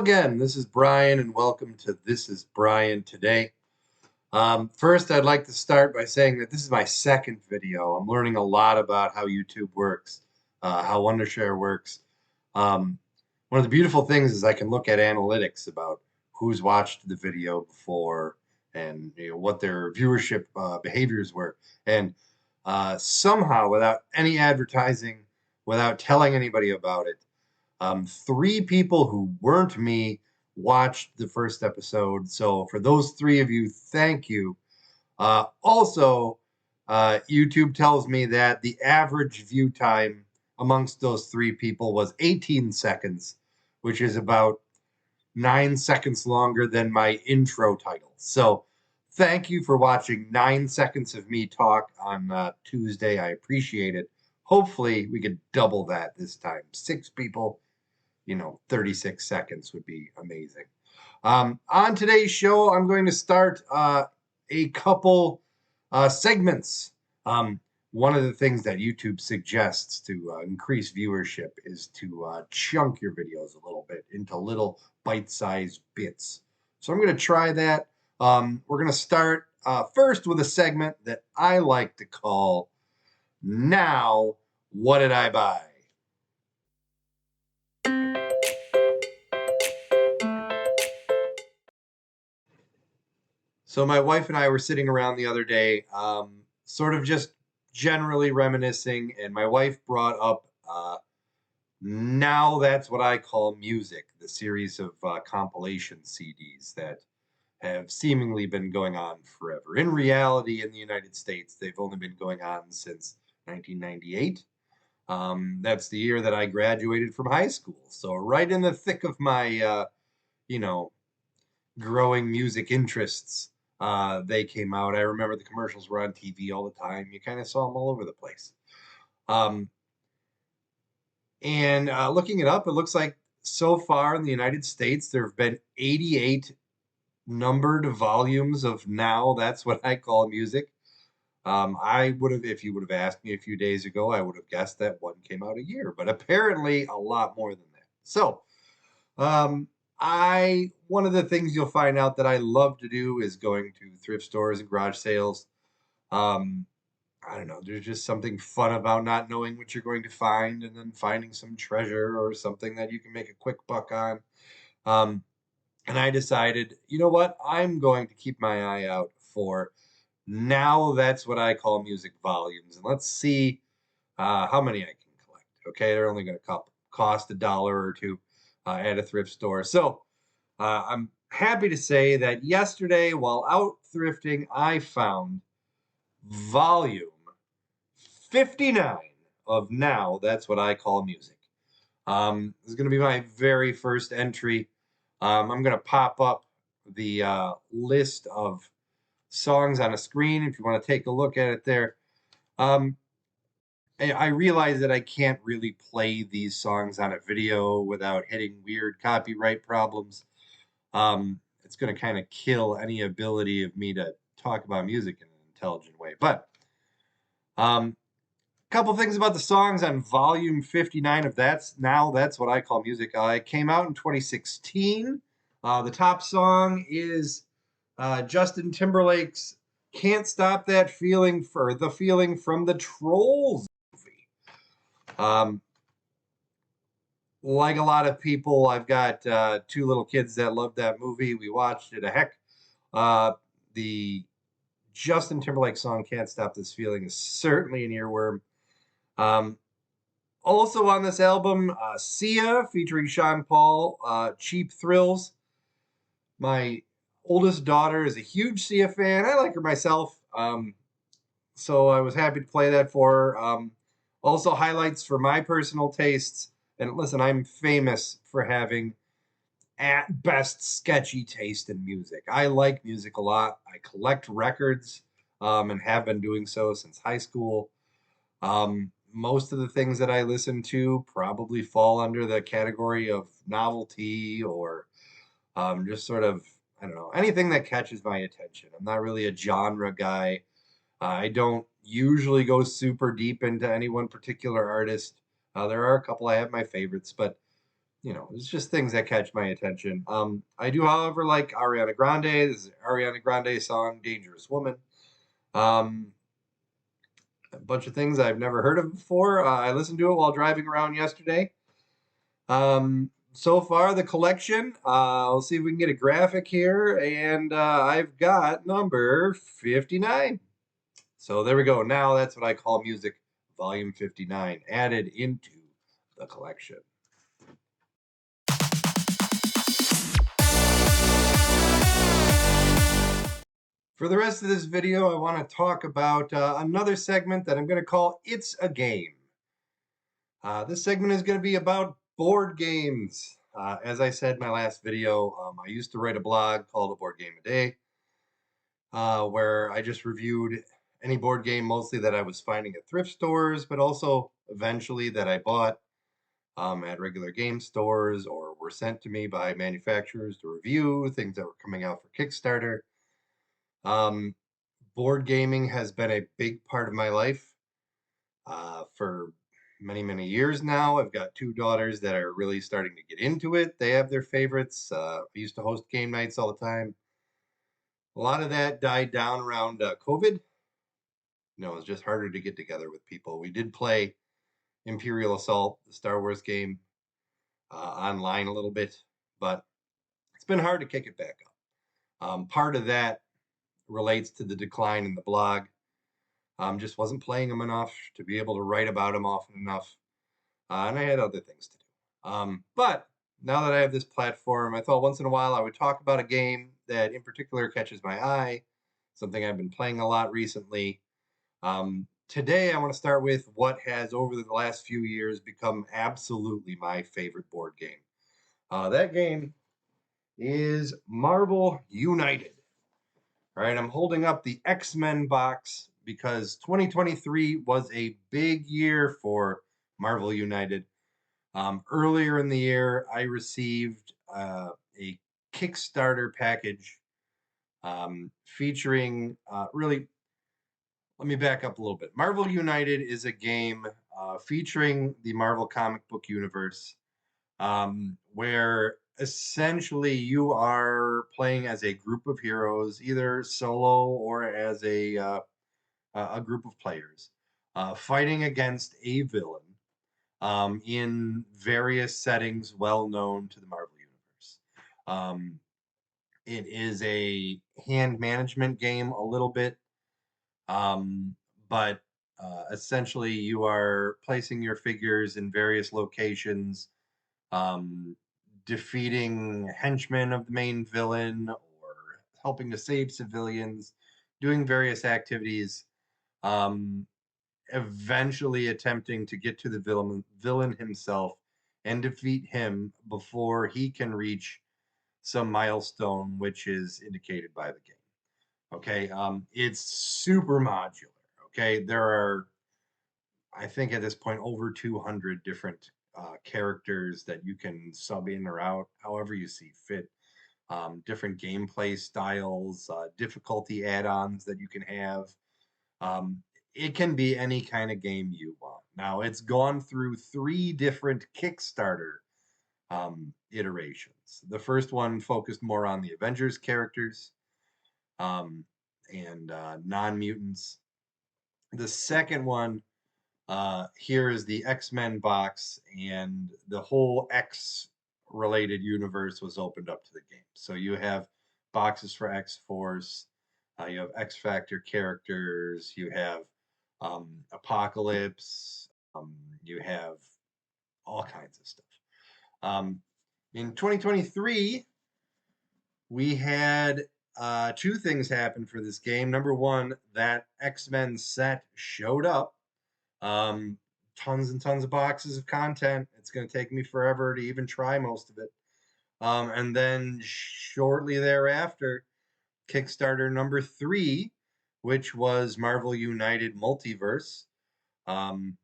again, this is Brian, and welcome to This is Brian Today. First, I'd like to start by saying that this is my second video. I'm learning a lot about how YouTube works, how Wondershare works. One of the beautiful things is I can look at analytics about who's watched the video before and what their viewership behaviors were. And somehow, without any advertising, without telling anybody about it, three people who weren't me watched the first episode. So for those three of you, thank you. Also, YouTube tells me that the average view time amongst those three people was 18 seconds, which is about 9 seconds longer than my intro title. So thank you for watching 9 seconds of me talk on Tuesday. I appreciate it. Hopefully we could double that this time. 6 people, 36 seconds would be amazing. On today's show, I'm going to start a couple segments. One of the things that YouTube suggests to increase viewership is to chunk your videos a little bit into little bite-sized bits. So I'm going to try that. We're going to start first with a segment that I like to call Now What Did I Buy? So my wife and I were sitting around the other day, sort of just generally reminiscing, and my wife brought up Now That's What I Call Music, the series of compilation CDs that have seemingly been going on forever. In reality, in the United States, they've only been going on since 1998. That's the year that I graduated from high school. So right in the thick of my, growing music interests, they came out. I remember the commercials were on TV all the time. You kind of saw them all over the place. And looking it up, it looks like so far in the United States, there have been 88 numbered volumes of Now That's What I Call Music. I would have, if you would have asked me a few days ago, I would have guessed that one came out a year, but apparently a lot more than that. So, one of the things you'll find out that I love to do is going to thrift stores and garage sales. I don't know, there's just something fun about not knowing what you're going to find and then finding some treasure or something that you can make a quick buck on. And I decided, you know what? I'm going to keep my eye out for Now That's What I Call Music volumes. And let's see how many I can collect. Okay, they're only going to cost $1 or $2 at a thrift store. So I'm happy to say that yesterday, while out thrifting, I found volume 59 of Now That's What I Call Music. This is going to be my very first entry. I'm going to pop up the list of songs on a screen if you want to take a look at it there. I realize that I can't really play these songs on a video without hitting weird copyright problems. It's going to kind of kill any ability of me to talk about music in an intelligent way. But a couple things about the songs on volume 59 of Now That's What I Call Music. It came out in 2016. The top song is Justin Timberlake's Can't Stop That Feeling for the Feeling from the Trolls movie. Like a lot of people, I've got 2 little kids that love that movie. We watched it a heck. The Justin Timberlake song Can't Stop This Feeling is certainly an earworm. Also on this album, Sia featuring Sean Paul, Cheap Thrills. My oldest daughter is a huge Sia fan. I like her myself. So I was happy to play that for her. Also highlights for my personal tastes. And listen, I'm famous for having at best sketchy taste in music. I like music a lot. I collect records and have been doing so since high school. Most of the things that I listen to probably fall under the category of novelty or just sort of, I don't know, anything that catches my attention. I'm not really a genre guy. I don't usually go super deep into any one particular artist. There are a couple I have my favorites, but it's just things that catch my attention. I do, however, like Ariana Grande. This is Ariana Grande song "Dangerous Woman." Um, a bunch of things I've never heard of before. I listened to it while driving around yesterday. So far, the collection. We'll see if we can get a graphic here, and I've got number 59. So there we go. Now that's what I call music volume 59 added into the collection. For the rest of this video, I want to talk about another segment that I'm going to call It's a Game. This segment is going to be about board games. As I said in my last video, I used to write a blog called A Board Game a Day, where I just reviewed any board game mostly that I was finding at thrift stores, but also eventually that I bought at regular game stores or were sent to me by manufacturers to review, things that were coming out for Kickstarter. Um, Board gaming has been a big part of my life for many, many years now. I've got two daughters that are really starting to get into it. They have their favorites. I used to host game nights all the time. A lot of that died down around COVID. It's just harder to get together with people. We did play Imperial Assault, the Star Wars game, online a little bit, but it's been hard to kick it back up. Part of that relates to the decline in the blog. Just wasn't playing them enough to be able to write about them often enough. And I had other things to do. But now that I have this platform, I thought once in a while I would talk about a game that in particular catches my eye, something I've been playing a lot recently. Today, I want to start with what has, over the last few years, become absolutely my favorite board game. That game is Marvel United. All right, I'm holding up the X-Men box because 2023 was a big year for Marvel United. Earlier in the year, I received a Kickstarter package featuring really. Let me back up a little bit. Marvel United is a game featuring the Marvel comic book universe, where essentially you are playing as a group of heroes, either solo or as a group of players, fighting against a villain in various settings well known to the Marvel universe. Um, it is a hand management game a little bit, um, but essentially you are placing your figures in various locations, um, defeating henchmen of the main villain or helping to save civilians, doing various activities. Um, Eventually attempting to get to the villain himself and defeat him before he can reach some milestone which is indicated by the game. Okay, it's super modular. Okay, there are, I think at this point, over 200 different characters that you can sub in or out however you see fit. Different gameplay styles, difficulty add-ons that you can have. Um, it can be any kind of game you want. Now, it's gone through three different Kickstarter iterations. The first one focused more on the Avengers characters um, and non mutants. The second one, here is the X-Men box, and the whole X related universe was opened up to the game. So you have boxes for X Force, you have X Factor characters, you have Apocalypse, you have all kinds of stuff. Um, in 2023, we had two things happen for this game. Number one, that X-Men set showed up. Um, Tons and tons of boxes of content. It's going to take me forever to even try most of it. And then shortly thereafter, Kickstarter number three, which was Marvel United Multiverse. Um,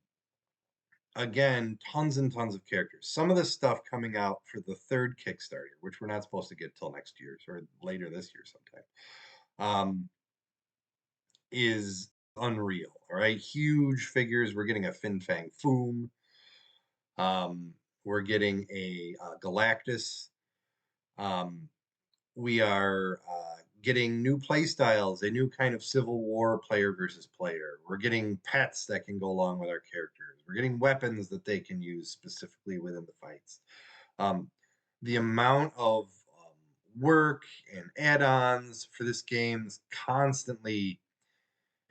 Again, tons and tons of characters. Some of the stuff coming out for the third Kickstarter, which we're not supposed to get till next year or later this year sometime, is unreal. All right, huge figures. We're getting a Fin Fang Foom. We're getting a Galactus. Um, we are getting new play styles, a new kind of Civil War player versus player. We're getting pets that can go along with our characters. We're getting weapons that they can use specifically within the fights. Um, the amount of work and add-ons for this game is constantly,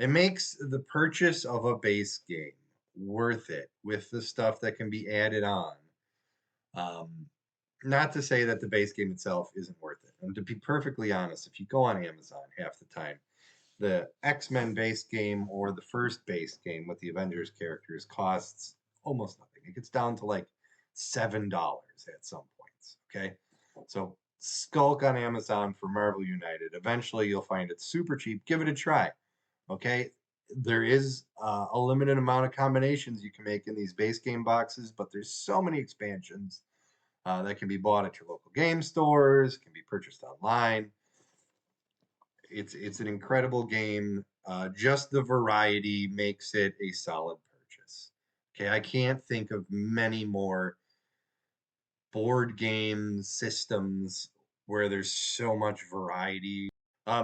it makes the purchase of a base game worth it with the stuff that can be added on. Um, Not to say that the base game itself isn't worth it. And to be perfectly honest, if you go on Amazon half the time, the X-Men base game or the first base game with the Avengers characters costs almost nothing. It gets down to like $7 at some points. Okay. So skulk on Amazon for Marvel United. Eventually you'll find it super cheap. Give it a try. Okay. There is a limited amount of combinations you can make in these base game boxes, but there's so many expansions that can be bought at your local game stores, can be purchased online. It's an incredible game. Just the variety makes it a solid purchase. Okay, I can't think of many more board game systems where there's so much variety.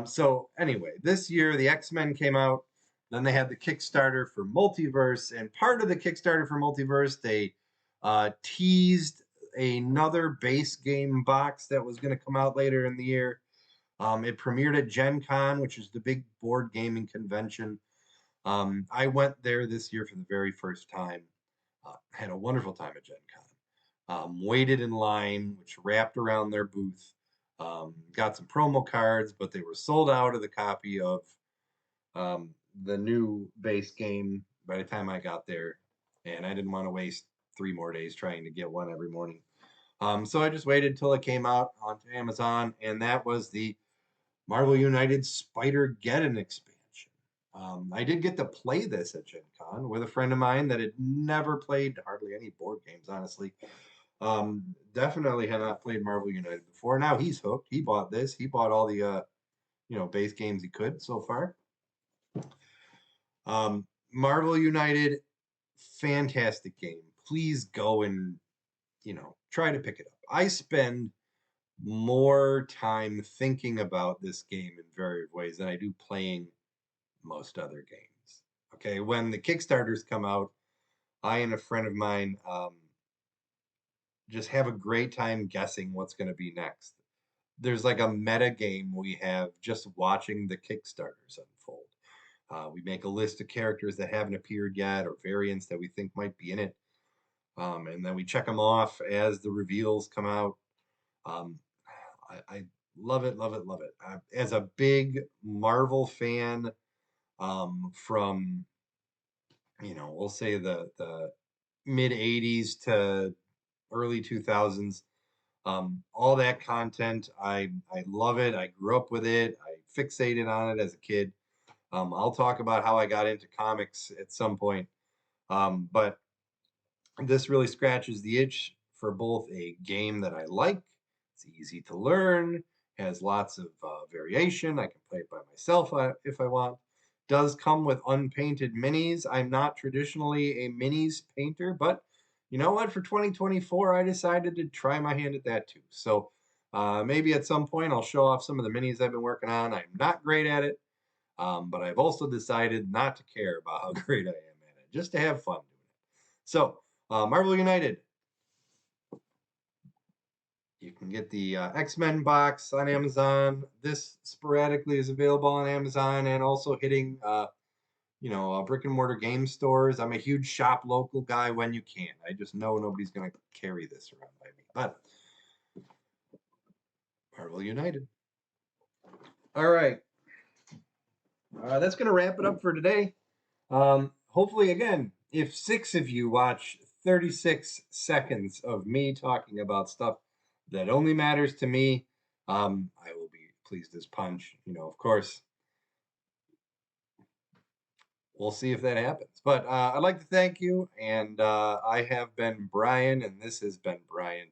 So anyway, this year the X-Men came out. Then they had the Kickstarter for Multiverse, and part of the Kickstarter for Multiverse, they teased another base game box that was going to come out later in the year. It premiered at Gen Con, which is the big board gaming convention. I went there this year for the very first time. Had a wonderful time at Gen Con. Waited in line, which wrapped around their booth. Got some promo cards, but they were sold out of the copy of the new base game by the time I got there. And I didn't want to waste 3 more days trying to get one every morning. So I just waited till it came out onto Amazon, and that was the Marvel United Spider-Geddon expansion. I did get to play this at Gen Con with a friend of mine that had never played hardly any board games, honestly. Definitely had not played Marvel United before. Now he's hooked. He bought this. He bought all the base games he could so far. Marvel United, fantastic game. Please go and try to pick it up. I spend more time thinking about this game in various ways than I do playing most other games. Okay, when the Kickstarters come out, I and a friend of mine just have a great time guessing what's going to be next. There's like a meta game we have just watching the Kickstarters unfold. We make a list of characters that haven't appeared yet or variants that we think might be in it. And then we check them off as the reveals come out. Um, I love it, love it, love it. As a big Marvel fan from, we'll say the mid 80s to early 2000s, all that content, I love it. I grew up with it. I fixated on it as a kid. I'll talk about how I got into comics at some point. But this really scratches the itch for both a game that I like, it's easy to learn, has lots of variation. I can play it by myself if I want. Does come with unpainted minis. I'm not traditionally a minis painter, but you know what? For 2024, I decided to try my hand at that too. So maybe at some point I'll show off some of the minis I've been working on. I'm not great at it, but I've also decided not to care about how great I am at it, just to have fun doing it. So Marvel United, you can get the X-Men box on Amazon. This sporadically is available on Amazon and also hitting, brick and mortar game stores. I'm a huge shop local guy when you can. I just know nobody's going to carry this around by me. But Marvel United. All right. That's going to wrap it up for today. Hopefully, again, if 6 of you watch 36 seconds of me talking about stuff that only matters to me, I will be pleased as punch. Of course, we'll see if that happens. But I'd like to thank you, and I have been Brian, and this has been Brian.